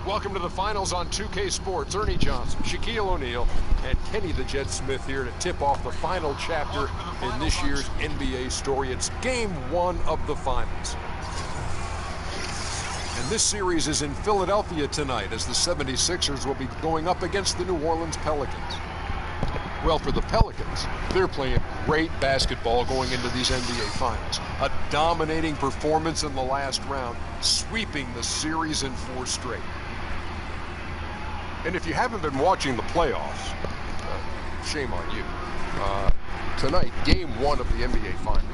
Welcome to the finals on 2K Sports. Ernie Johnson, Shaquille O'Neal, and Kenny the Jet Smith here to tip off the final chapter in this year's NBA story. It's game one of the finals. And this series is in Philadelphia tonight as the 76ers will be going up against the New Orleans Pelicans. Well, for the Pelicans, they're playing great basketball going into these NBA Finals. A dominating performance in the last round, sweeping the series in 4 straight. And if you haven't been watching the playoffs, shame on you. Tonight, game one of the NBA Finals.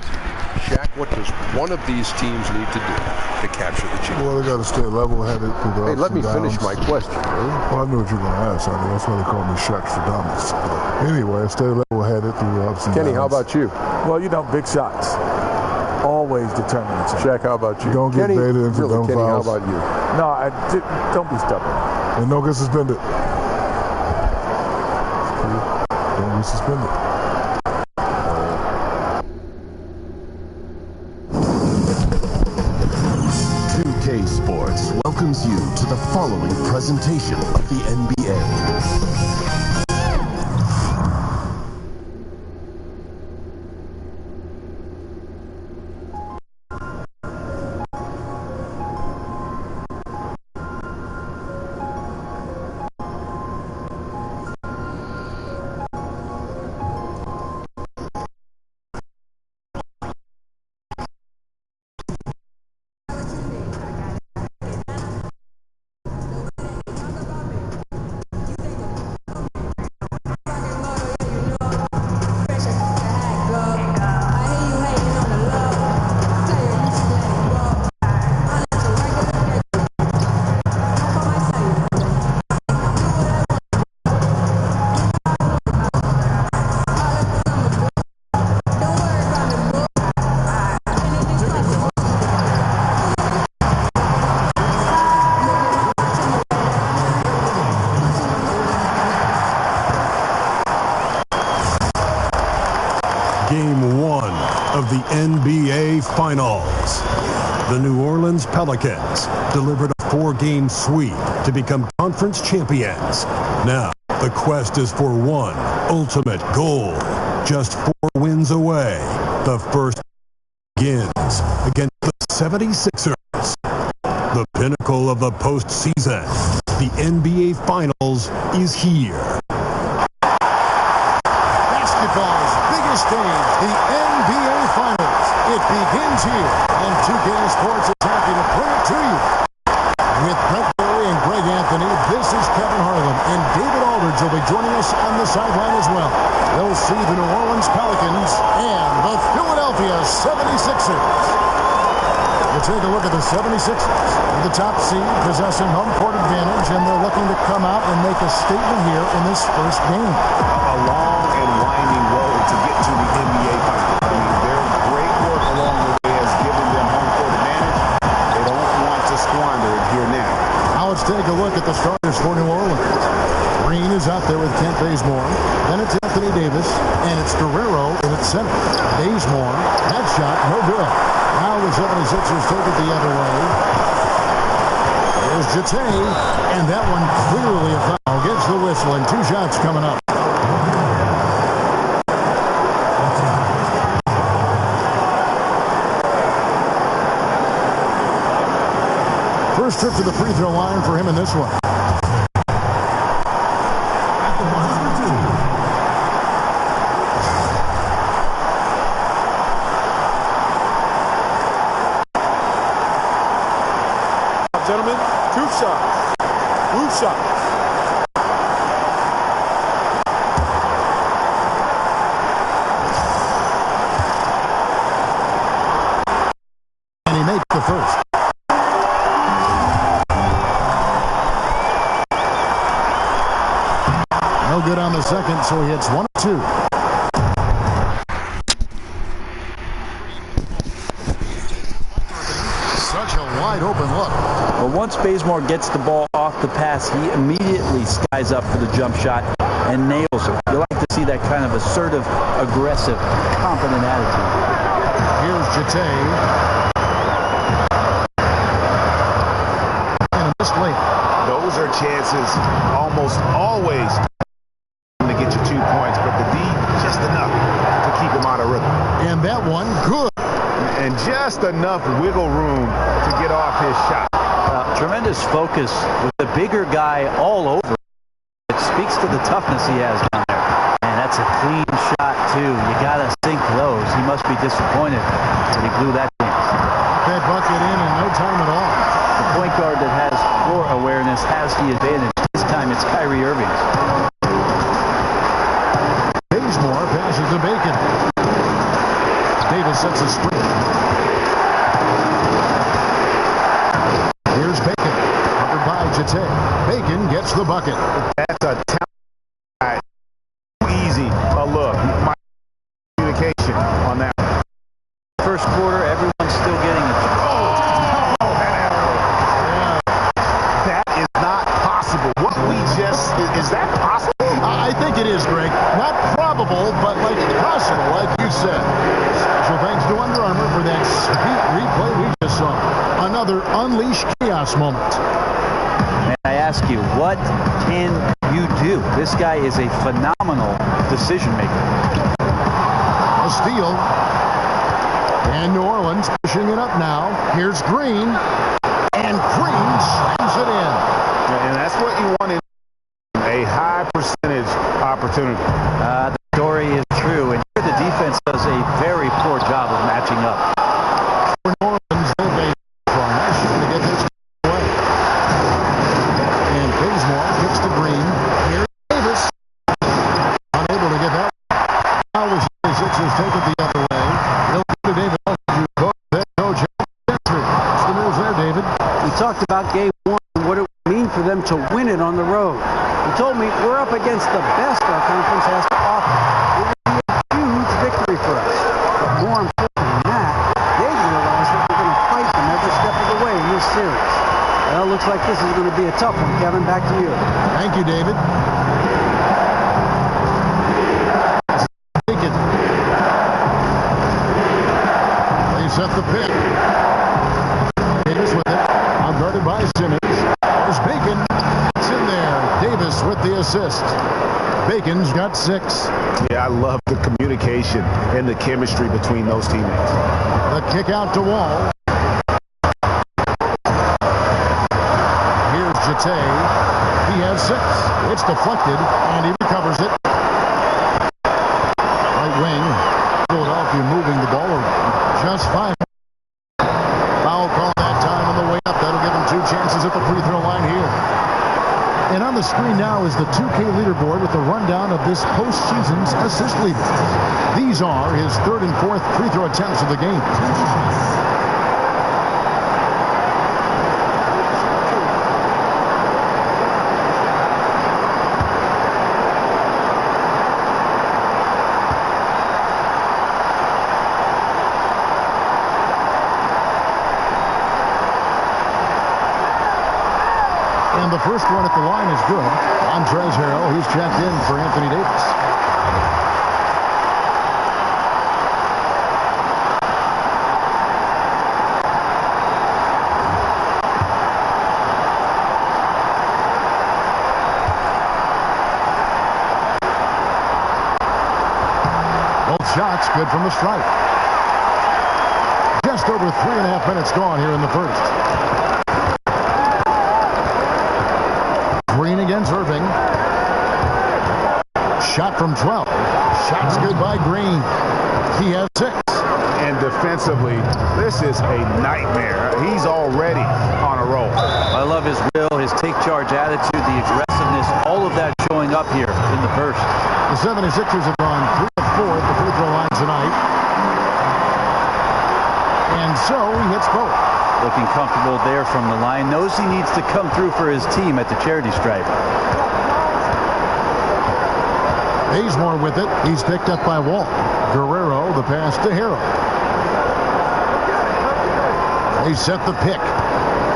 Shaq, what does one of these teams need to do to capture the championship? Well, they got to stay level-headed through the ups and downs. Hey, let me finish my question. Well, I knew what you were going to ask. I mean, that's why they call me Shaq for dummies. But anyway, stay level-headed through the ups and downs. Kenny, how about you? Well, you know, big shots always determine the championship. Shaq, how about you? Don't get baited into dumb Kenny, fouls. how about you? No, don't be stubborn. And don't get suspended. Don't be suspended. 2K Sports welcomes you to the following presentation of the NBA. Game one of the NBA Finals. The New Orleans Pelicans delivered a 4-game sweep to become conference champions. Now, the quest is for one ultimate goal. Just 4 wins away. The first begins against the 76ers. The pinnacle of the postseason. The NBA Finals is here. Basketball's biggest stage, the NBA Finals. It begins here, and 2K Sports is happy to bring it to you. With Brett Berry and Greg Anthony, this is Kevin Harlan, and David Aldridge will be joining us on the sideline as well. They'll see the New Orleans Pelicans and the Philadelphia 76ers. We'll take a look at the 76ers, the top seed, possessing home court advantage, and they're looking to come out and make a statement here in this first game. A long and winding road to get to the NBA Finals. I mean, their great work along the way has given them home court advantage. They don't want to squander it here now. Now let's take a look at the starters for New Orleans. Green is out there with Kent Bazemore. Then it's Anthony Davis, and it's Guerrero in at center. Bazemore, that shot, no good. Now the 76ers take it the other way. There's Jete, and that one clearly a foul. Gets the whistle, and 2 shots coming up. First trip to the free throw line for him in this one. Gentlemen, 2 shots. Blue shots. And he makes the first. No good on the second, so he hits 1 of 2. Such a wide open look. But once Bazemore gets the ball off the pass, he immediately skies up for the jump shot and nails it. You like to see that kind of assertive, aggressive, confident attitude. Here's Jete. And a missed layup. Those chances almost always to get you 2 points, but the D just enough to keep him out of rhythm. And that one, good. And just enough wiggle room to get off his shot. Tremendous focus with the bigger guy all over. It speaks to the toughness he has down there. And that's a clean shot, too. You got to sink those. He must be disappointed that he blew that chance. That bucket in no time at all. The point guard that has floor awareness has the advantage. This time it's Kyrie Irving. Bazemore passes to Bacon. Davis sets a screen. Here's Bacon. Covered by Jete. Bacon gets the bucket. That's a talent. Easy a look. My communication on that. First quarter, everyone's still getting it. That is not possible. What we just, is that possible? I think it is, Greg. Not probable, but like possible, like you said. Special thanks to Under Armour for that sweet replay we just saw. Another Unleash Chaos moment. May I ask you, what can you do? This guy is a phenomenal decision maker. A steal. And New Orleans pushing it up now. Here's Green. And Green slams it in. And that's what you want in a high percentage opportunity. The story is true, and here the defense does a very poor job of matching up. For New Orleans, they to get this away. And Bazemore kicks to Green. Here's Davis. Unable to get that. Now the 76ers take it the other way. They'll go to David. Coach. What's the news there, David? We talked about game one and what it would mean for them to win it on the road. He told me we're up against the best our conference has to offer. It would be a huge victory for us. But more important than that, they realize that we're going to fight them every step of the way in this series. Well, looks like this is going to be a tough one. Kevin, back to you. Thank you, David. They set the pick. Davis with it. Guarded by Simmons. There's Bacon. It's in there. Davis with the assist. Bacon's got 6. Yeah, I love the communication and the chemistry between those teammates. The kick out to Wall. Here's Jete. He has 6. It's deflected, and he recovers it. Right wing. Philadelphia moving the ball around. Just 5. Foul call that time on the way up. That'll give him 2 chances at the free throw line here. And on the screen now is the 2K leaderboard with the rundown of this postseason's assist leaders. These are his 3rd and 4th free throw attempts of the game. And the first one at the line is good. Montrezl Harrell, he's checked in for Anthony Davis. Both shots good from the stripe. Just over 3.5 minutes gone here in the first. Green against Irving. Shot from 12. Shot's good by Green. He has 6. And defensively, this is a nightmare. He's already on a roll. I love his will, his take charge attitude, the aggressiveness, all of that showing up here in the first. The 76ers have gone 3 of 4 at the free throw line tonight. And so he hits both. Looking comfortable there from the line. Knows he needs to come through for his team at the charity stripe. Bazemore with it. He's picked up by Wall. Guerrero, the pass to Harrell. They set the pick.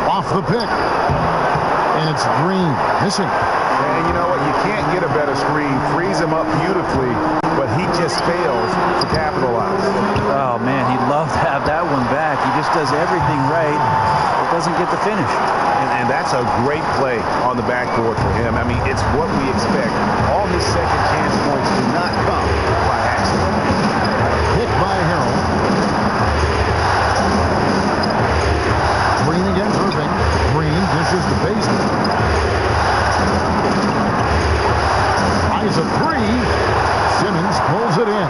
Off the pick. And it's Green. Missing. And you know what? You can't get a better screen. Frees him up beautifully, but he just fails to capitalize. Oh, man, he'd love to have that one back. He just does everything right, but doesn't get the finish. And that's a great play on the backboard for him. I mean, it's what we expect. All his second chance points do not come by accident. Hit by Harrell. Green against Irving. Green dishes to Basin. Eyes a three. Simmons pulls it in.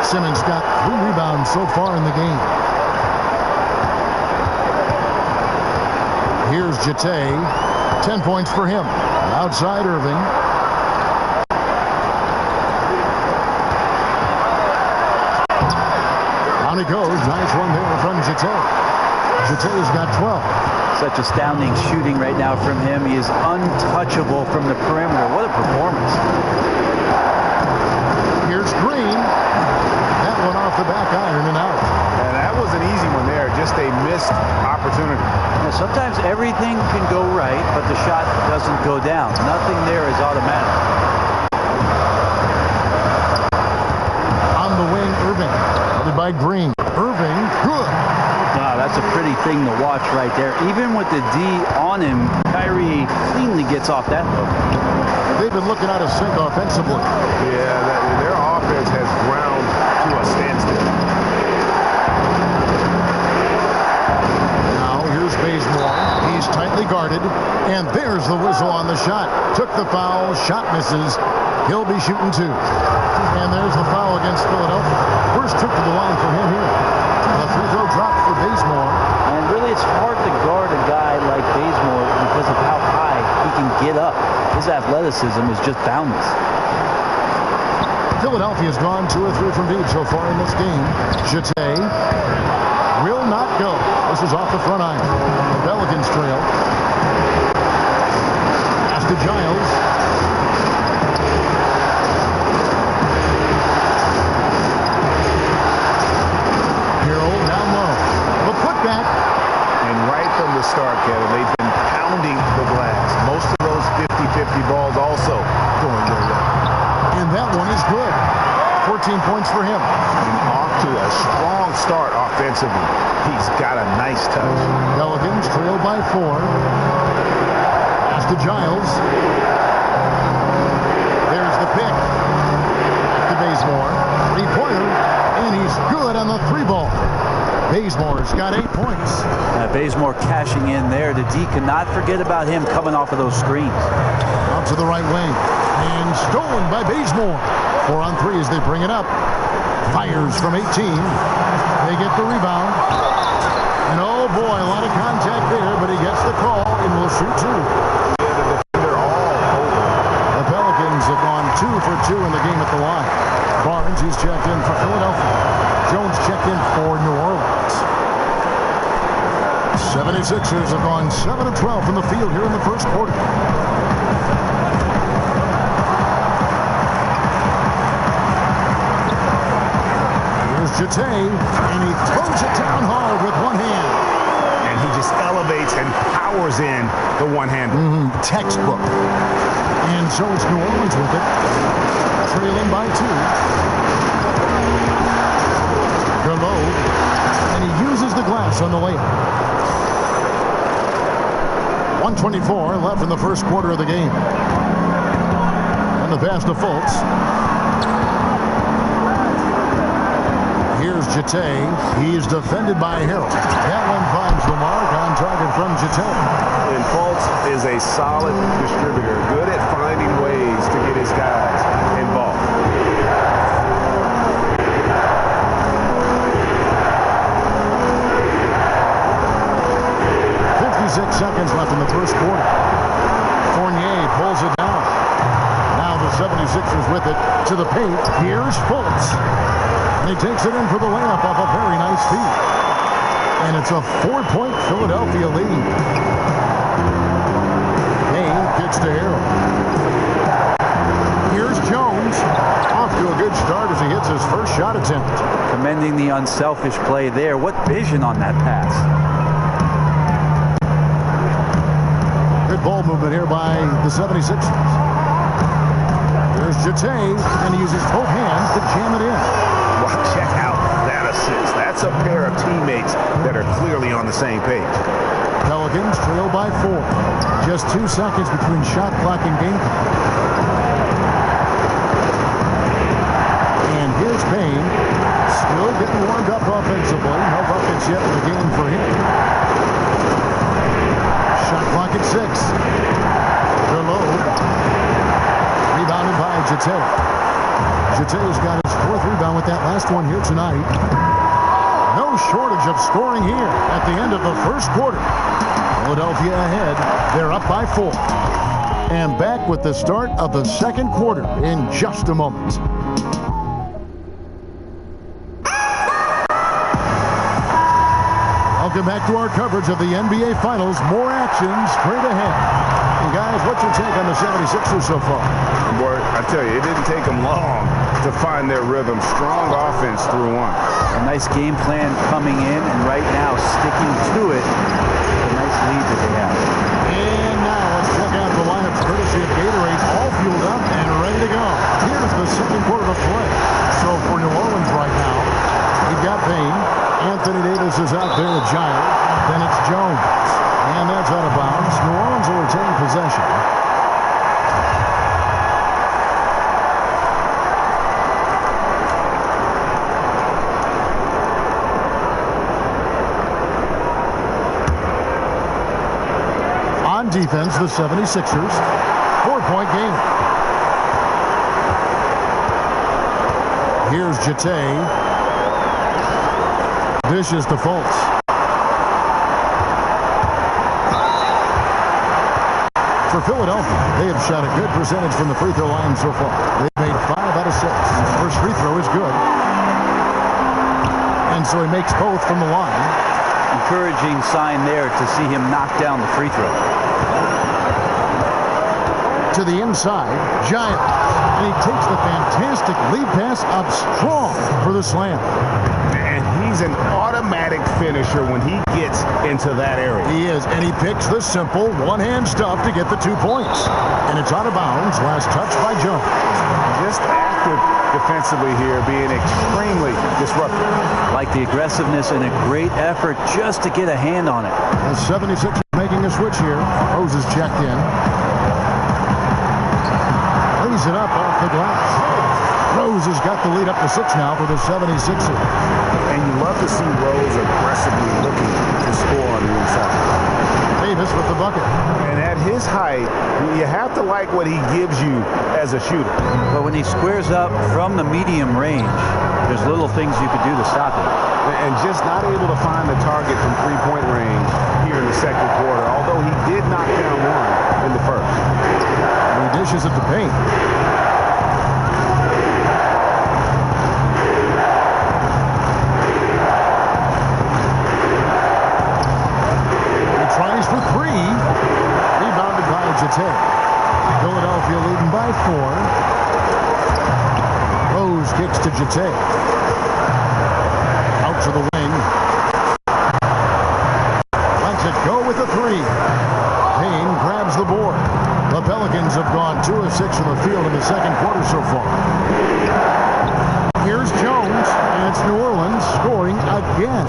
Simmons got 3 rebounds so far in the game. Here's Jete. 10 points for him. Outside Irving. On it goes. Nice one there from Jete. Jete's got 12. Such astounding shooting right now from him. He is untouchable from the perimeter. What a performance. Here's Green. That one off the back iron and out. And that was an easy one there. Just a missed opportunity. Now, sometimes everything can go right, but the shot doesn't go down. Nothing there is automatic. On the wing, Irving. Covered by Green. Irving, good. Wow, that's a pretty thing to watch right there. Even with the D on him, Kyrie cleanly gets off that hook. They've been looking out of sync offensively. Yeah, their offense has ground to a standstill. Now here's Bazemore. He's tightly guarded. And there's the whistle on the shot. Took the foul. Shot misses. He'll be shooting 2. And there's the foul against Philadelphia. First trip to the line for him here. The free throw dropped for Bazemore. And really, it's hard to guard a guy like Bazemore because of how high he can get up. His athleticism is just boundless. Philadelphia's gone 2 or 3 from deep so far in this game. Jete will not go. This is off the front iron. The Pelicans trail. Pass to Giles. Harrell down low. The putback. And right from the start, Kevin, they've been pounding the glass. Most of those 50-50 balls also going their way. And that one is good. 14 points for him. And off to a strong start offensively. He's got a nice touch. Pelicans trail by 4. Pass to Giles. There's the pick. To Bazemore. 3-pointer. And he's good on the 3-ball. Bazemore's got 8 points. Bazemore cashing in there. The D cannot forget about him coming off of those screens. Out to the right wing. And stolen by Bazemore. 4 on 3 as they bring it up. Fires from 18. They get the rebound. And oh boy, a lot of contact there, but he gets the call and will shoot 2. They're all over. The Pelicans have gone 2 for 2 in the game at the line. Barnes, he's checked in for Philadelphia. Jones checked in for New Orleans. 76ers have gone 7 of 12 from the field here in the first quarter. Here's Jete, and he throws it down hard with one hand. And he just elevates and powers in the one-hander. Textbook. And so it's New Orleans with it. Trailing by 2. Below, and he uses the glass on the layup. 1:24 left in the first quarter of the game. And the pass to Fultz. Here's Jete. He's defended by Harrell. That one finds the mark on target from Jete. And Fultz is a solid distributor, good at finding ways to get his guys involved. 56 seconds left in the first quarter. Fournier pulls it down. Now the 76ers with it to the paint. Here's Fultz. And he takes it in for the layup off a very nice feed. And it's a 4-point Philadelphia lead. Kane kicks to Harrell. Here's Jones. Off to a good start as he hits his first shot attempt. Commending the unselfish play there. What vision on that pass. Good ball movement here by the 76ers. There's Jete, and he uses both hands to jam it in. Well, check out that assist. That's a pair of teammates that are clearly on the same page. Pelicans trail by 4. Just 2 seconds between shot clock and game clock. And here's Payne. Still getting warmed up offensively. No buckets yet in the game for him. Shot clock at 6. They're low. Rebounded by Jete. Jete's got his 4th rebound with that last one here tonight. No shortage of scoring here at the end of the first quarter. Philadelphia ahead. They're up by 4. And back with the start of the second quarter in just a moment. Welcome back to our coverage of the NBA Finals. More action straight ahead. And guys, what's your take on the 76ers so far? Boy, I tell you, it didn't take them long to find their rhythm. Strong offense through one. A nice game plan coming in, and right now sticking to it. A nice lead that they have. And now let's check out the lineup courtesy of Gatorade, all fueled up and ready to go. Here's the second quarter of play. So for New Orleans right now, we've got Payne. Anthony Davis is out there with Giles. Then it's Jones. And that's out of bounds. New Orleans will retain possession. On defense, the 76ers. 4-point game. Here's Jete. Dishes to Fultz. For Philadelphia, they have shot a good percentage from the free throw line so far. They've made 5 out of 6. His first free throw is good. And so he makes both from the line. Encouraging sign there to see him knock down the free throw. To the inside, Giles. And he takes the fantastic lead pass up strong for the slam. And he's an automatic finisher when he gets into that area. He is, and he picks the simple one-hand stuff to get the 2 points. And it's out of bounds. Last touch by Jones. Just active defensively here, being extremely disruptive. Like the aggressiveness and a great effort just to get a hand on it. The 76ers making a switch here. Rose is checked in. Lays it up off the glass. Rose has got the lead up to 6 now for the 76ers. And you love to see Rose aggressively looking to score on the inside. Davis with the bucket. And at his height, you have to like what he gives you as a shooter. But when he squares up from the medium range, there's little things you could do to stop it. And just not able to find the target from three-point range here in the second quarter, although he did knock down one in the first. And he dishes at the paint. For 3, rebounded by Jete. Philadelphia leading by 4. Rose kicks to Jete. Out to the wing. Lets it go with a 3. Payne grabs the board. The Pelicans have gone 2 of 6 from the field in the second quarter so far. Here's Jones, and it's New Orleans scoring again.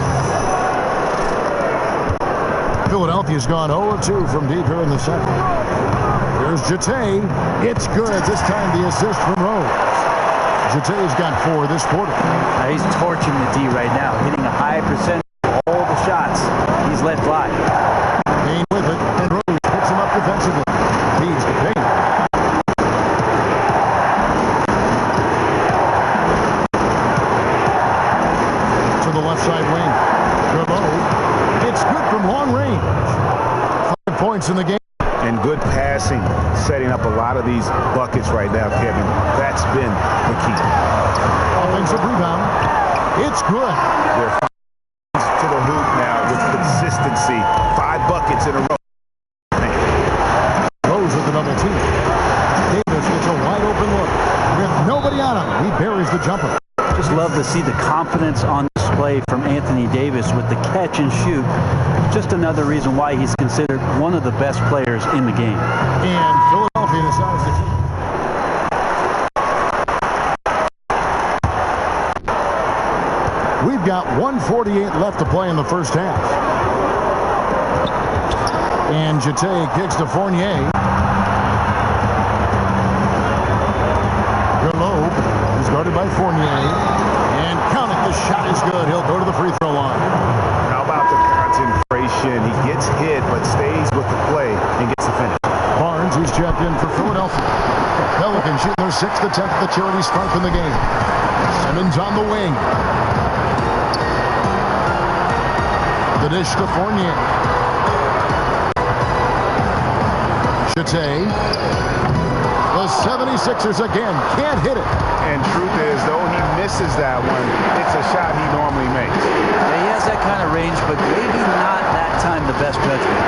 Philadelphia's gone 0-2 from deep here in the second. Here's Jete. It's good. This time the assist from Rose. Jete's got 4 this quarter. He's torching the D right now, hitting a high percentage of all the shots he's let fly. Payne with it, and Rose picks him up defensively. Feeds to Payne. To the left side wing. Below. It's good from long range. 5 points in the game. And good passing, setting up a lot of these buckets right now, Kevin. That's been the key. Offensive rebound. It's good. They're to the hoop now with consistency. 5 buckets in a row. Rose with the double team. Davis gets a wide open look. With nobody on him, he buries the jumper. Just love to see the confidence on display from Anthony Davis with the catch and shoot. Just another reason why he's considered one of the best players in the game. And Philadelphia decides to keep. We've got 1:48 left to play in the first half. And Jete kicks to Fournier. Gallo is guarded by Fournier. And count it, the shot is good. He'll go to the free throw line. How about the concentration? He gets hit, but stays with the play and gets the finish. Barnes, who's checked in for Philadelphia. Pelicans shooting their 6th attempt at the charity stripe in the game. Simmons on the wing. The dish to Fournier. Jete. The 76ers again can't hit it. And truth is, though he misses that one, it's a shot he normally makes. Yeah, he has that kind of range, but maybe not that time the best judgment.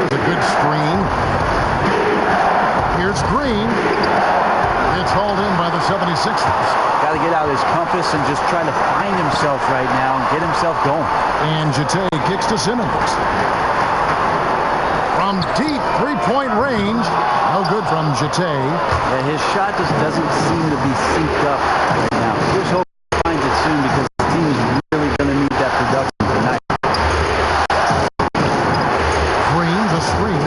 There's a good screen. Here's Green. It's hauled in by the 76ers. Got to get out his compass and just try to find himself right now and get himself going. And Jete kicks to Simmons. From deep three-point range. No good from Jete. Yeah, his shot just doesn't seem to be synced up right now. Here's hope he finds it soon because the team is really going to need that production tonight. Green, the screen.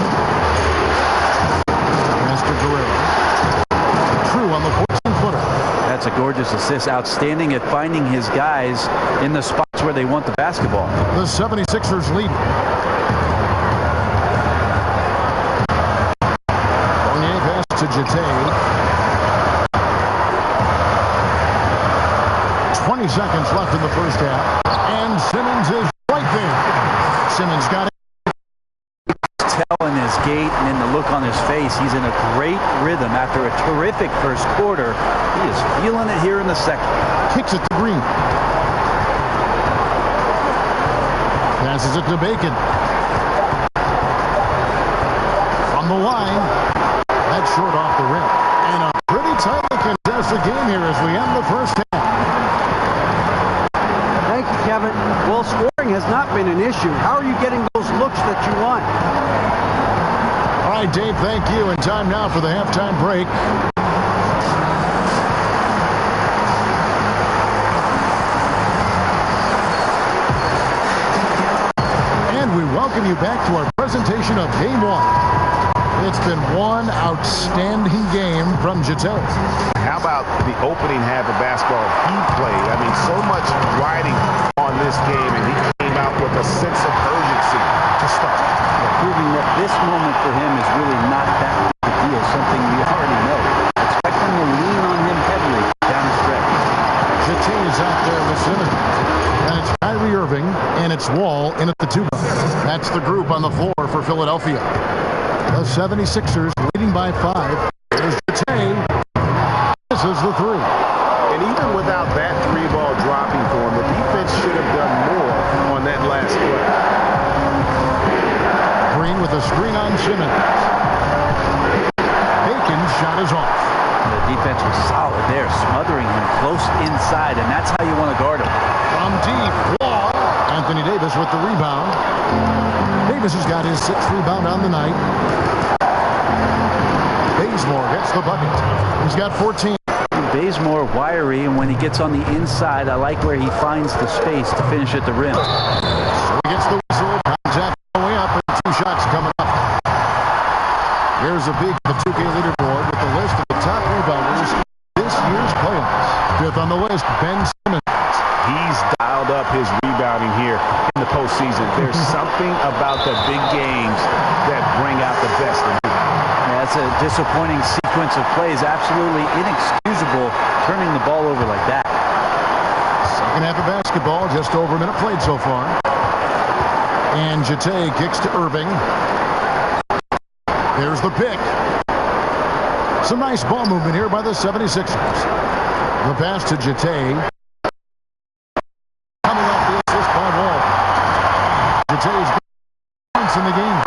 Master Guerrero. True on the 14-footer. That's a gorgeous assist. Outstanding at finding his guys in the spots where they want the basketball. The 76ers lead. Fournier pass to Jete. 20 seconds left in the first half. And Simmons is right there. Simmons got it. Tell in his gait and in the look on his face, he's in a great rhythm after a terrific first quarter. He is feeling it here in the second. Kicks it to Green. Passes it to Bacon. From the line. That's short off the rim. And a pretty tightly contested game here as we end the first half. Thank you, Kevin. Well, scoring has not been an issue. How are you getting those looks that you want? All right, Dave, thank you. And time now for the halftime break. And we welcome you back to our presentation of Game 1. It's been one outstanding game from Jete. How about the opening half of basketball he played? I mean, so much riding on this game, and he came out with a sense of urgency to start. Proving that this moment for him is really not that big a deal, something we already know. Expect him to lean on him heavily down the stretch. Jete is out there with Simmons. And it's Kyrie Irving, and it's Wall in at the 2 guard. That's the group on the floor for Philadelphia. The 76ers leading by 5. There's Jete. This is the 3. And even without that 3-ball dropping for him, the defense should have done more on that last play. Green with a screen on Simmons. Bacon's shot is off. The defense was solid there, smothering him close inside, and that's how you want to guard him. From deep, Wall. Anthony Davis with the rebound. Davis has got his 6th rebound on the night. Bazemore gets the bucket. He's got 14. Bazemore wiry, and when he gets on the inside, I like where he finds the space to finish at the rim. So he gets the whistle. Contact on the way up, and 2 shots coming up. Here's a big the 2K leaderboard with the list of the top rebounders this year's playoffs. 5th on the list, Ben Simmons. He's dialed up his rebounding here in the postseason. There's something about the big games that bring out the best in him. That's a disappointing sequence of plays. Absolutely inexcusable turning the ball over like that. Second half of basketball, just over a minute played so far. And Jete kicks to Irving. There's the pick. Some nice ball movement here by the 76ers. The pass to Jete. Coming off the assist by Wall. Jete's points in the game.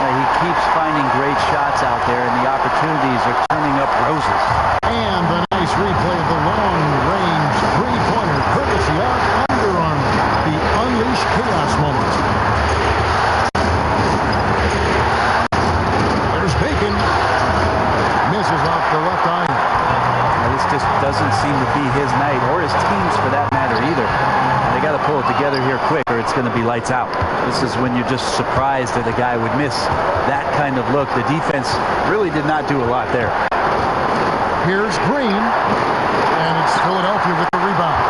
He keeps finding great shots out there, and the opportunities are turning up roses. And the nice replay of the long-range three-pointer, courtesy of Under Armour. The Unleash Chaos moment. There's Bacon. Misses off the left eye. Now, this just doesn't seem to be his night, or his team's for that matter either. quick or it's going to be lights out. This is when you're just surprised that a guy would miss that kind of look. The defense really did not do a lot there. Here's Green, and it's Philadelphia with the rebound.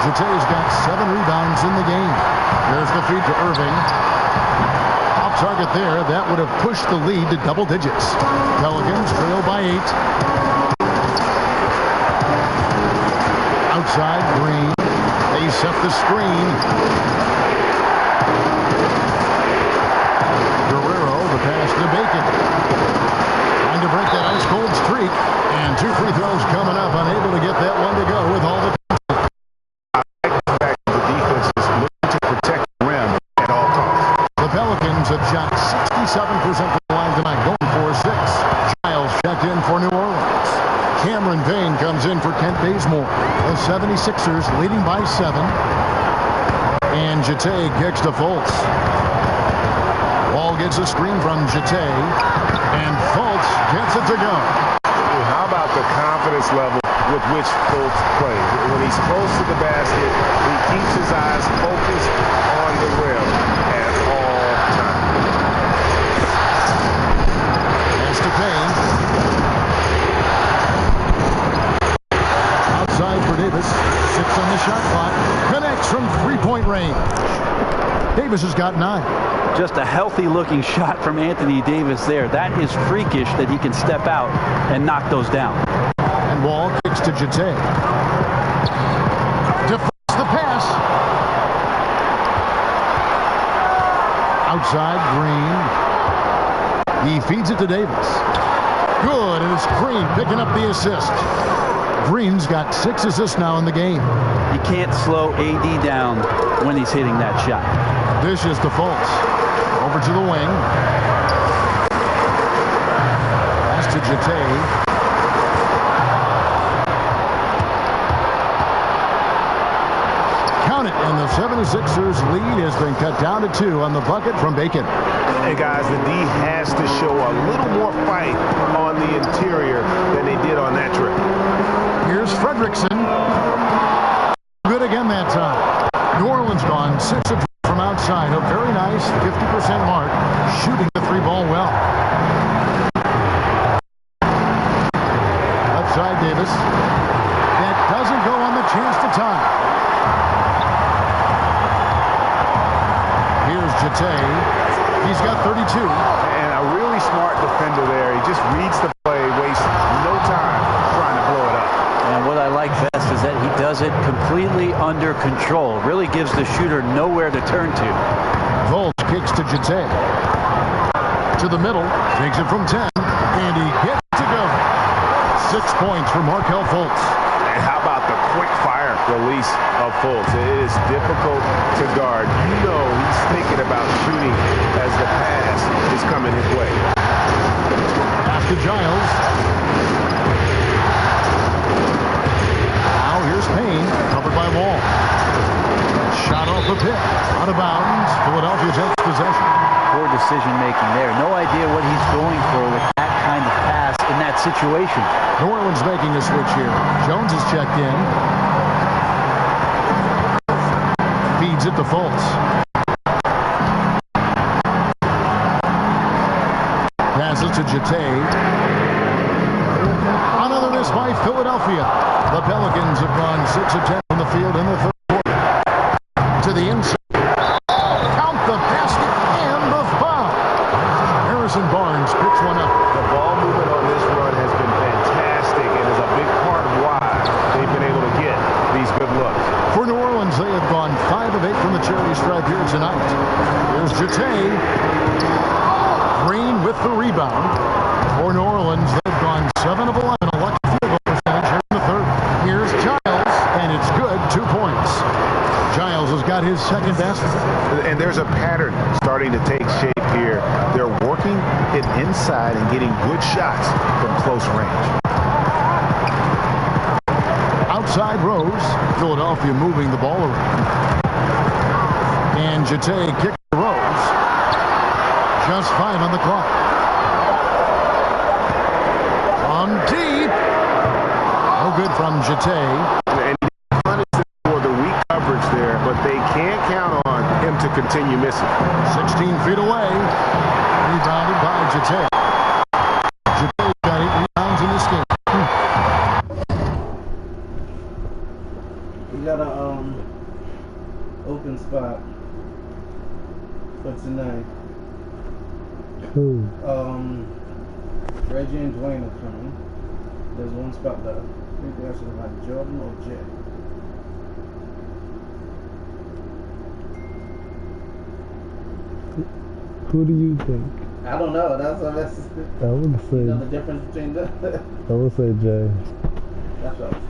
Jete's got 7 rebounds in the game. There's the feed to Irving. Off target there. That would have pushed the lead to double digits. Pelicans trail by 8. Outside, Green. They set the screen. Guerrero, the pass to Bacon. Trying to break that ice-cold streak. And 2 free throws coming up. Unable to get that one to go with all the... The defense is looking to protect the rim at all costs. The Pelicans have shot 67% from the line tonight, going for 6. Giles checked in for New Orleans. Cameron Payne comes in for Kent Bazemore. The 76ers leading by 7. And Jete kicks to Fultz. Wall gets a screen from Jete. And Fultz gets it to go. How about the confidence level with which Fultz plays? When he's close to the basket, he keeps his eyes focused on the rim at all times. Pass to Payne. Outside for Davis. 6 on the shot clock. Connects from 3-point range. Davis has got 9. Just a healthy-looking shot from Anthony Davis there. That is freakish that he can step out and knock those down. And Wall kicks to Jete. Deflects the pass. Outside, Green. He feeds it to Davis. Good, and it's Green picking up the assist. Green's got 6 assists now in the game. You can't slow AD down when he's hitting that shot. Dishes to Fultz. Over to the wing. Pass to Jete. Count it, and the 76ers lead has been cut down to 2 on the bucket from Bacon. Hey guys, the D has to show a little more fight on the interior than they did on that trip. Here's Fredrickson. Good again that time. New Orleans gone 6 of 12 from outside. A very nice 50% mark. Shooting the 3-ball well. Outside Davis. That doesn't go on the chance to tie. Here's Jete. He's got 32. And a really smart defender there. He just reads the play, wastes no time trying to blow it up. And what I like best is that he does it completely under control. Really gives the shooter nowhere to turn to. Fultz kicks to Jete. To the middle. Takes it from 10. And he gets to go. 6 points for Markelle Fultz. And how about the quick fire release of Fultz? It is difficult to guard. You know he's thinking about shooting as the pass is coming his way. Pass to Giles. Now here's Payne, covered by Wall. Shot off the pick. Out of bounds. Philadelphia takes possession. Poor decision making there. No idea what he's going for with that kind of pass in that situation. New Orleans making a switch here. Jones has checked in. Feeds it to Fultz. Passes to Jete. Another miss by Philadelphia. The Pelicans have gone 6 of 10 from the field in the third quarter. To the inside. Count the basket and the foul. Harrison Barnes picks one up. The ball movement on this run has been fantastic and is a big part of why they've been able to get these good looks. For New Orleans, they have gone 5 of 8 from the charity stripe here tonight. Here's Jete. Green with the rebound. For New Orleans, they've gone 7 of 11. A lucky field goal percentage here in the third. Here's Giles, and it's good. 2 points. Giles has got his second basket. And there's a pattern starting to take shape here. They're working it inside and getting good shots from close range. Outside Rose. Philadelphia moving the ball around. And Jete kicks to Rose. Just 5 on the clock. From deep. No good from Jete. And he punished them for the weak coverage there, but they can't count continue missing. 16 feet away. Rebounded by Jate. Jate's got 8 rebounds in this game. We got a open spot for tonight. Who? Reggie and Dwayne are coming. There's one spot left. I think they actually like Jordan or Jay. Who do you think? I don't know. That's what that's. I would say. You know the difference between them. I would say Jay. That's what I was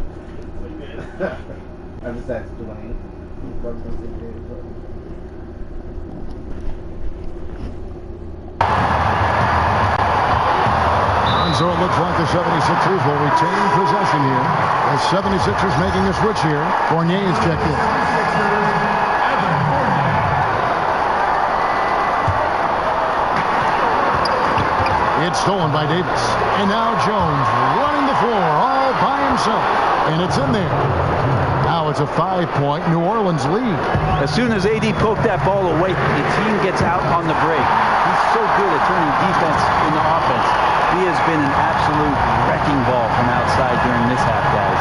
I just asked Dwayne. He's probably gonna say Jay. So it looks like the 76ers will retain possession here. The 76ers making a switch here. Fournier is checked in. It's stolen by Davis. And now Jones running the floor all by himself. And it's in there. Now it's a 5-point New Orleans lead. As soon as AD poked that ball away, the team gets out on the break. He's so good at turning defense into offense. He has been an absolute wrecking ball from outside during this half, guys.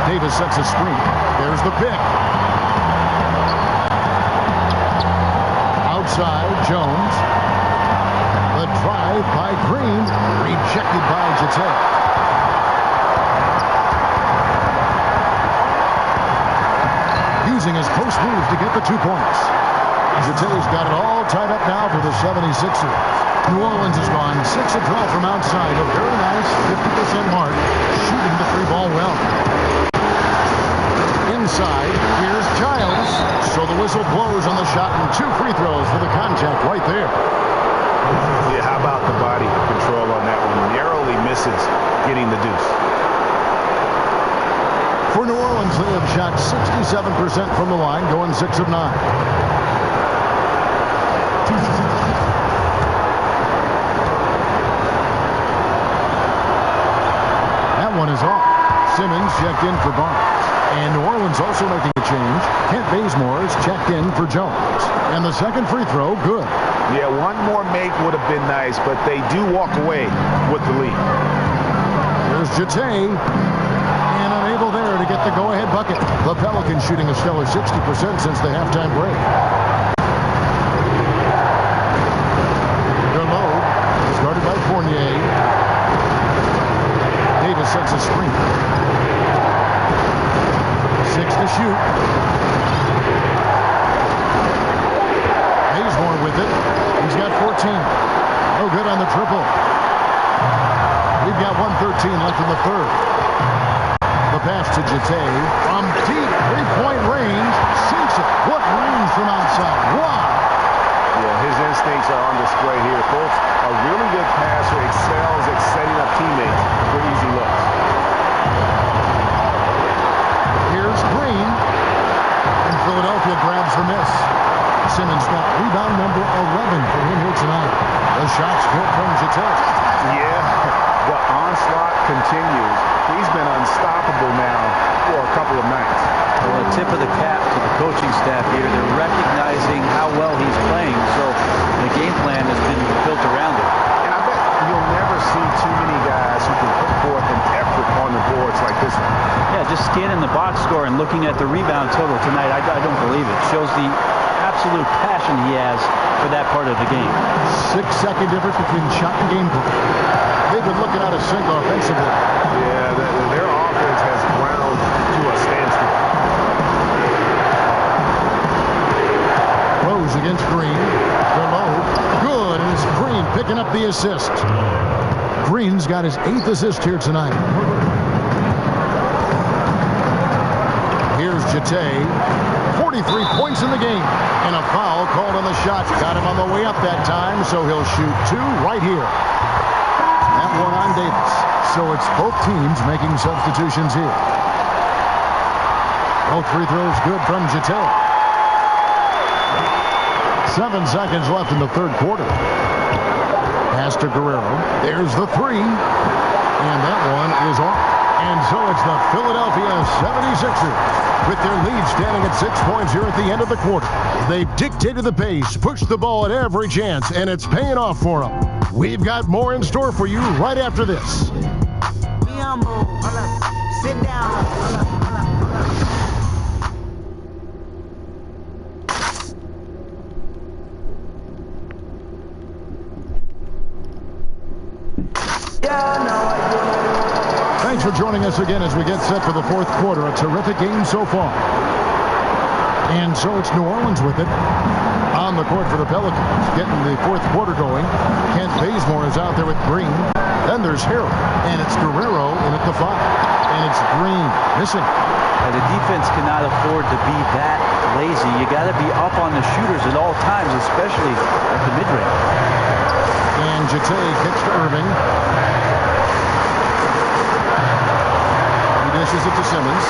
Davis sets a screen. There's the pick. Outside, Jones. The drive by Green. Rejected by Jate. Using his post move to get the 2 points. Jate's got it all tied up now for the 76ers. New Orleans has gone 6 of 12 from outside. A very nice 50% mark. Shooting the 3-ball well. Inside, here's Giles. So the whistle blows on the shot and 2 free throws for the contact right there. Yeah, how about the body control on that one? Narrowly misses getting the deuce. For New Orleans, they have shot 67% from the line, going 6 of 9. That one is off. Simmons checked in for Barnes. And New Orleans also making a change. Kent Bazemore is checked in for Jones. And the second free throw, good. Yeah, one more make would have been nice, but they do walk away with the lead. There's Jate. And unable there to get the go-ahead bucket. The Pelicans shooting a stellar 60% since the halftime break. They're low. Started by Fournier. Davis sets a screen. 6 to shoot. Bazemore with it. He's got 14. No good on the triple. We've got 1:13 left in the third. The pass to Jate from deep 3-point range. Sinks it. What range from outside. Wow. Yeah, his instincts are on display here, folks. A really good passer excels at setting up teammates for easy looks. Here's Green. And Philadelphia grabs the miss. Simmons got rebound number 11 for him here tonight. The shot's good from Jate. Yeah, the onslaught continues. He's been unstoppable now for a couple of nights. Well, a tip of the cap to the coaching staff here. They're recognizing how well he's playing, so the game plan has been built around it. And I bet you'll never see too many guys who can put forth an effort on the boards like this one. Yeah, just scanning the box score and looking at the rebound total tonight, I don't believe it. Shows the absolute passion he has for that part of the game. 6-second difference between shot and game plan. They've been looking out of sync offensively. Yeah, their offense has ground to a standstill. Rose against Green. They're low. Good, and it's Green picking up the assist. Green's got his 8th assist here tonight. Here's Jate. 43 points in the game. And a foul called on the shot. Got him on the way up that time, so he'll shoot 2 right here. That one on Davis. So it's both teams making substitutions here. Both free throws good from Jate. 7 seconds left in the third quarter. Pass to Guerrero. There's the 3. And that one is off. And so it's the Philadelphia 76ers with their lead standing at 6 points here at the end of the quarter. They've dictated the pace, pushed the ball at every chance, and it's paying off for them. We've got more in store for you right after this. Be humble. Sit down. Thanks for joining us again as we get set for the fourth quarter. A terrific game so far. And so it's New Orleans with it on the court for the Pelicans, getting the fourth quarter going. Kent Bazemore is out there with Green. Then there's Harrell, and it's Guerrero in at the 5. And it's Green missing. The defense cannot afford to be that lazy. You got to be up on the shooters at all times, especially at the mid-range. And Jete kicks to Irving. He dishes it to Simmons.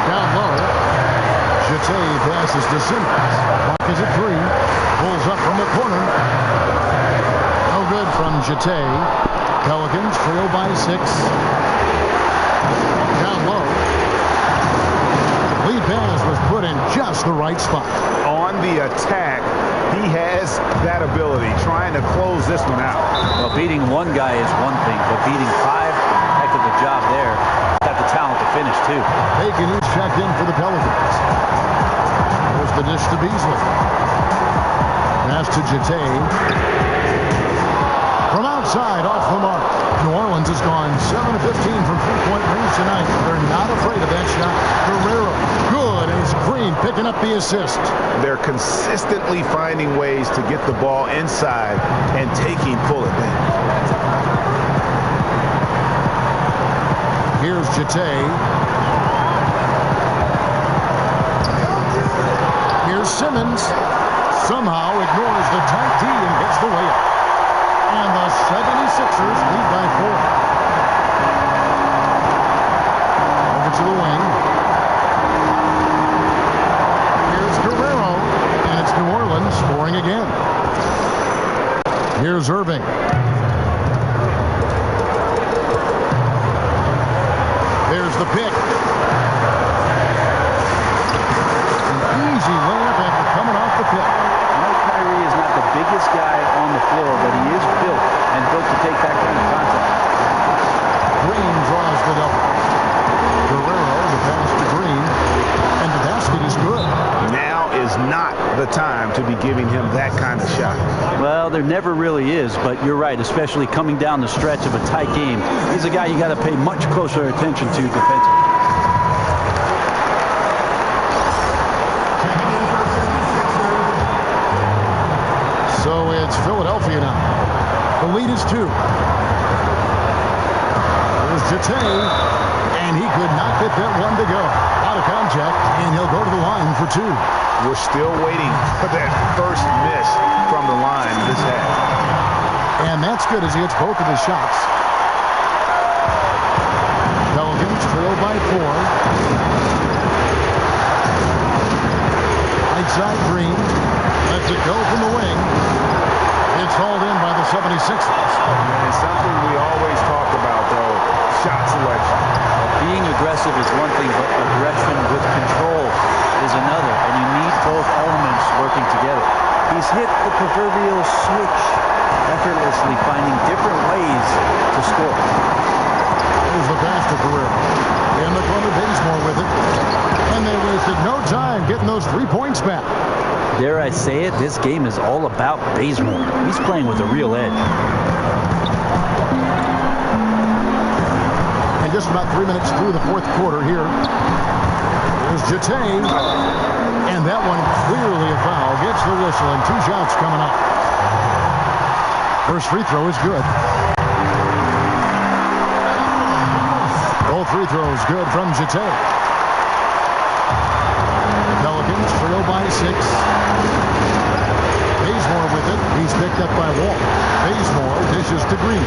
Down low. Jete passes to Simmons. Clock is at 3. Pulls up from the corner. No good from Jete. Pelicans trail by 6. Down low. Lead pass was put in just the right spot. On the attack, he has that ability, trying to close this one out. Well, beating one guy is one thing, but beating 5, heck of a job there. Got the talent to finish, too. Bacon is checked in for the Pelicans. There's the dish to Beasley. Pass to Jete. From outside, off the mark. New Orleans has gone 7 of 15 from three-point range tonight. They're not afraid of that shot. Guerrero, good, and it's Green picking up the assist. They're consistently finding ways to get the ball inside and taking full advantage. Here's Jete. Here's Simmons. Somehow ignores the tight D and gets the layup. And the 76ers lead by 4. Over to the wing. Here's Guerrero. And it's New Orleans scoring again. Here's Irving. There's the pick. An easy layup after coming off the pick. Kyrie is not the biggest guy on the floor, but he is built to take that kind of contact. Green draws the double. Guerrero, the pass to Green, and the basket is good. Now is not the time to be giving him that kind of shot. Well, there never really is, but you're right, especially coming down the stretch of a tight game. He's a guy you got to pay much closer attention to defensively. So it's Philadelphia now. The lead is 2. There's Jete, and he could not get that one to go. Out of contact, and he'll go to the line for 2. We're still waiting for that first miss from the line this half. And that's good as he hits both of his shots. Pelicans trail by 4. Right side Green. Lets it go from the wing. It's hauled in by the 76ers. And something we always talk about, though, shot selection. Being aggressive is one thing, but aggression with control is another, and you need both elements working together. He's hit the proverbial switch effortlessly, finding different ways to score. There's the pass to Guerrero. In the corner, Bazemore with it. And they wasted no time getting those 3 points back. Dare I say it, this game is all about Bazemore. He's playing with a real edge. And just about 3 minutes through the fourth quarter here. There's Jete. And that one clearly a foul. Gets the whistle, and 2 shots coming up. First free throw is good. All free throws good from Jete. Pelicans trail by 6. Bazemore with it. He's picked up by Wall. Bazemore dishes to Green.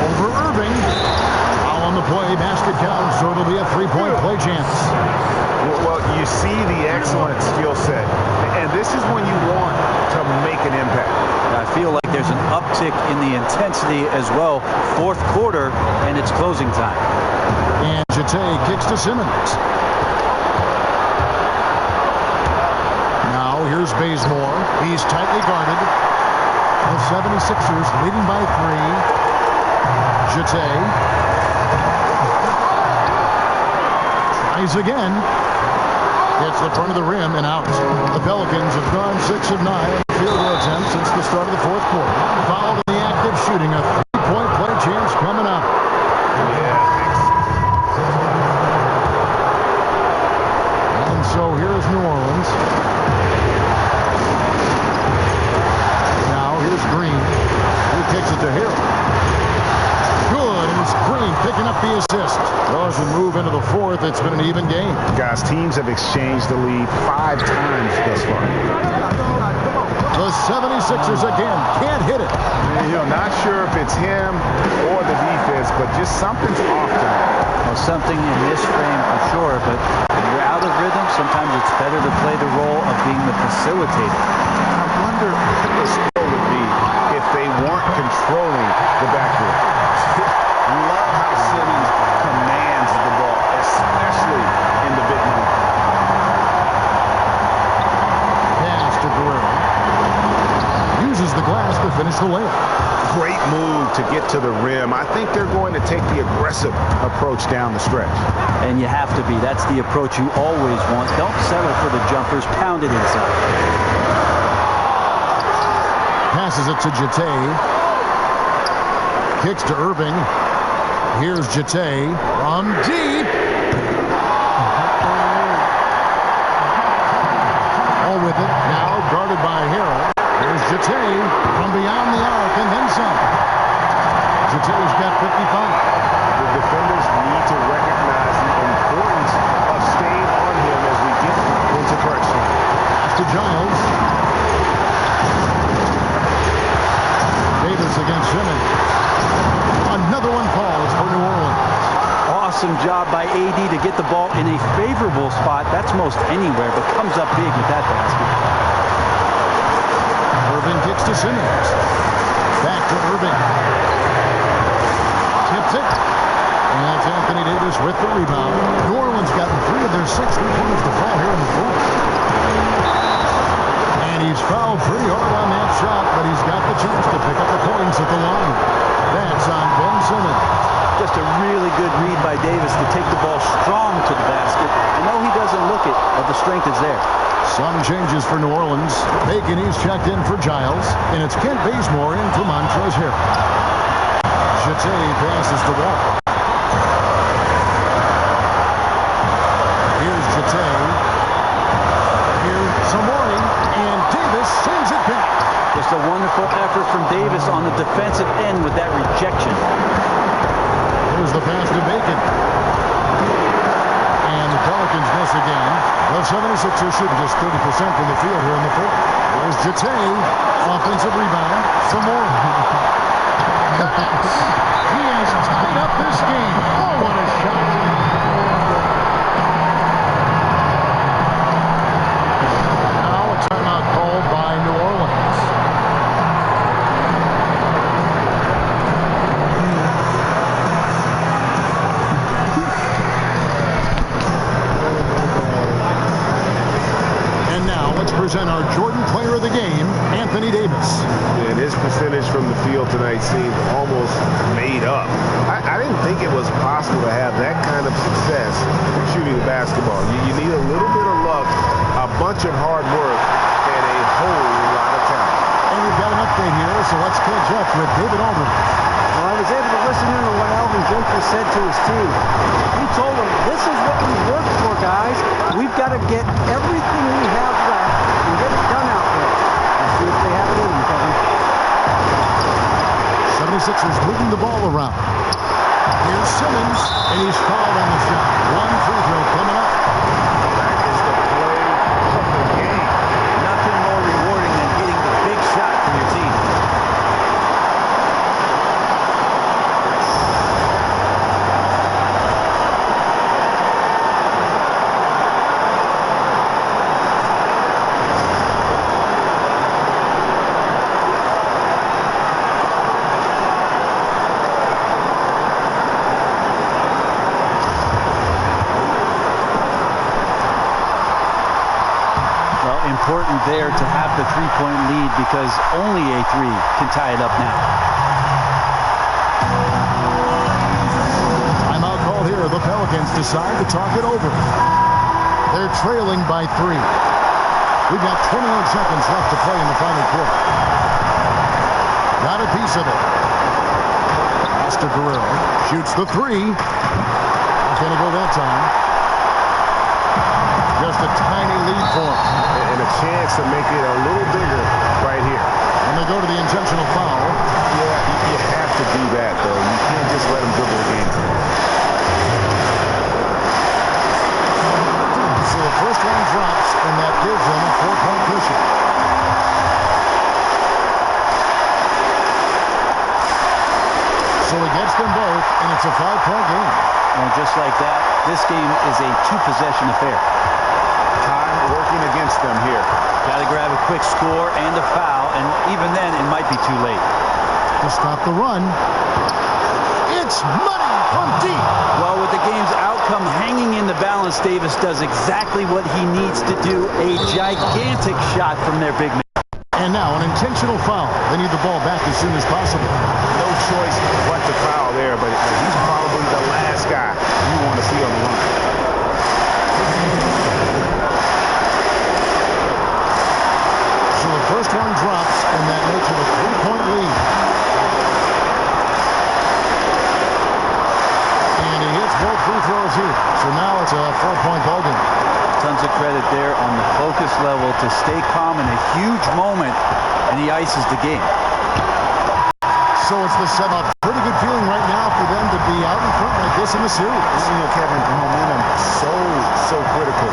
Over Irving. Foul on the play. Basket counts, so it'll be a 3-point play chance. Well, you see the excellent skill set. And this is when you want to make an impact. I feel like there's an uptick in the intensity as well. Fourth quarter, and it's closing time. And Jete kicks to Simmons. Now here's Bazemore. He's tightly guarded. The 76ers leading by 3. Jete tries again. Hits the front of the rim and out. The Pelicans have gone 6 of 9 field goal attempts since the start of the fourth quarter. Fouled in the act of shooting. A 3-point play chance coming up. And so here's New Orleans. Now here's Green. He kicks it to Hill. Good, and it's Green picking up the assist. Well, as we move into the fourth, it's been an even game. Guys, teams have exchanged the lead 5 times thus far. The 76ers again can't hit it. You know, not sure if it's him or the defense, but just something's off tonight. Well, something in this frame for sure, but when you're out of rhythm, sometimes it's better to play the role of being the facilitator. I wonder what the score would be if they weren't controlling the backcourt. Love how Simmons commands the ball, especially in the big moment. Pass to Guerrero. Uses the glass to finish the layup. Great move to get to the rim. I think they're going to take the aggressive approach down the stretch. And you have to be. That's the approach you always want. Don't settle for the jumpers. Pound it inside. Passes it to Jete. Kicks to Irving. Here's Jete from deep. All with it. Now guarded by Harrell. Here's Jete from beyond the arc and then some. Jete's got 55. The defenders need to recognize the importance of staying on him as we get into crunch time. To Giles. Davis against Simmons. Another one falls for New Orleans. Awesome job by AD to get the ball in a favorable spot. That's most anywhere, but comes up big with that basket. Irving kicks to Simmons. Back to Irving. Tips it. And that's Anthony Davis with the rebound. New Orleans gotten 3 of their 6 3-pointers to fall here in the fourth. And he's fouled pretty hard on that shot, but he's got the chance to pick up the points at the line. That's on Ben Simmons. Just a really good read by Davis to take the ball strong to the basket. I know he doesn't look it, but the strength is there. Some changes for New Orleans. Bacon, he's checked in for Giles. And it's Kent Bazemore in for Montrezl Harrell. Jete passes to Wall. Here's Jete. Here's Samori. And Davis sends it back. Just a wonderful effort from Davis on the defensive end with that rejection. Here's the pass to Bacon. And the Pelicans miss again. The 76ers shooting just 30% from the field here in the fourth. There's Jete. Offensive rebound. Some more. He has tied up this game. Oh, what a shot. Now a timeout called by New Orleans. And now let's present our Jordan Player of the Game, Anthony Davis. And his percentage from the field tonight seemed almost made up. I didn't think it was possible to have that kind of success shooting the basketball. You need a little bit of luck, a bunch of hard work, and a whole lot of talent. And we've got an update here, so let's catch up with David Aldridge. Well, I was able to listen in to what Alvin Gentry said to his team. He told them, this is what we worked for, guys. We've got to get everything we have left and get it done out there. Let's see if they have it in them, Kevin. 76ers moving the ball around. Here's Simmons, and he's fouled on the shot. One free throw coming up. That is the play of the game. Nothing more rewarding than hitting the big shot for your team. important there to have the three-point lead because only a three can tie it up now. Timeout call here. The Pelicans decide to talk it over. They're trailing by 3. We've got 28 seconds left to play in the final quarter. Got a piece of it. Master Guerrero shoots the 3. Not going to go that time. Just a tiny lead for him. And a chance to make it a little bigger right here. And they go to the intentional foul. Yeah, you have to do that, though. You can't just let them dribble the game. So the first one drops, and that gives them a 4-point cushion. So he gets them both, and it's a 5-point game. And just like that, this game is a 2-possession affair. Time working against them here. Got to grab a quick score and a foul, and even then, it might be too late. To stop the run, it's money from deep. Well, with the game's outcome hanging in the balance, Davis does exactly what he needs to do, a gigantic shot from their big man. And now an intentional foul. They need the ball back as soon as possible. No choice but to foul there, but he's probably the last guy you want to see on the line. So the first one drops, and that makes it a 3-point lead. And he hits both free throws here. So now it's a 4-point ball game. Tons of credit there on the focus level to stay calm in a huge moment, and he ices the game. So it's the setup. Pretty good feeling right now for them to be out in front like this in the series. You know, Kevin, momentum so critical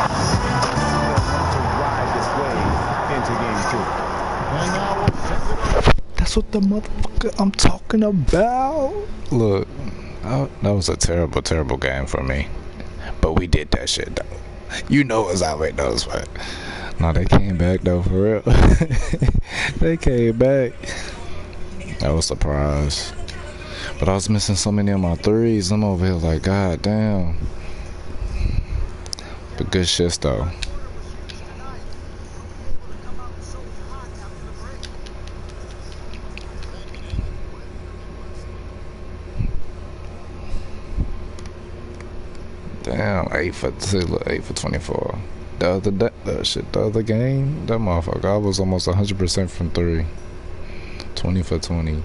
to ride this wave into game 2. And now that's what the motherfucker I'm talking about. Look, that was a terrible game for me. But we did that shit, though. You know it's always those, but no, they came back though, for real. They came back. I was surprised, but I was missing so many of my threes. I'm over here like, God damn. But good shit though. Damn, 8 for 24. The other game, that motherfucker, I was almost 100% from 3. 20 for 20.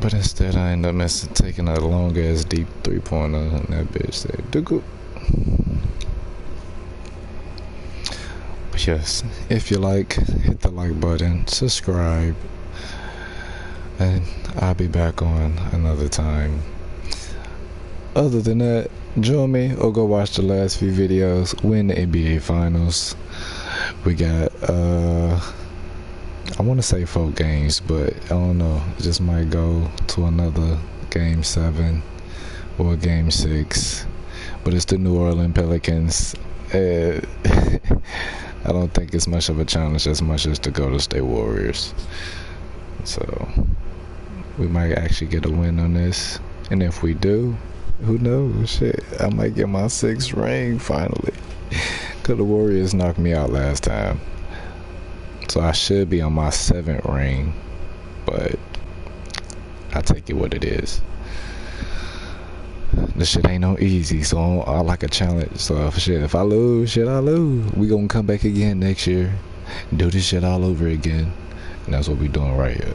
But instead, I ended up taking a long ass deep 3-pointer, and that bitch said, "Dooku." But yes, if you like, hit the like button, subscribe, and I'll be back on another time. Other than that, join me or go watch the last few videos. Win the NBA Finals. We got, I want to say 4 games, but I don't know. It just might go to another Game 7 or Game 6. But it's the New Orleans Pelicans. I don't think it's much of a challenge as much as the Golden State Warriors. So, we might actually get a win on this. And if we do, who knows? Shit, I might get my 6th ring finally. Because the Warriors knocked me out last time. So I should be on my 7th ring. But I take it what it is. This shit ain't no easy, so I like a challenge. So if I lose, I lose. We gonna come back again next year. Do this shit all over again. And that's what we doing right here.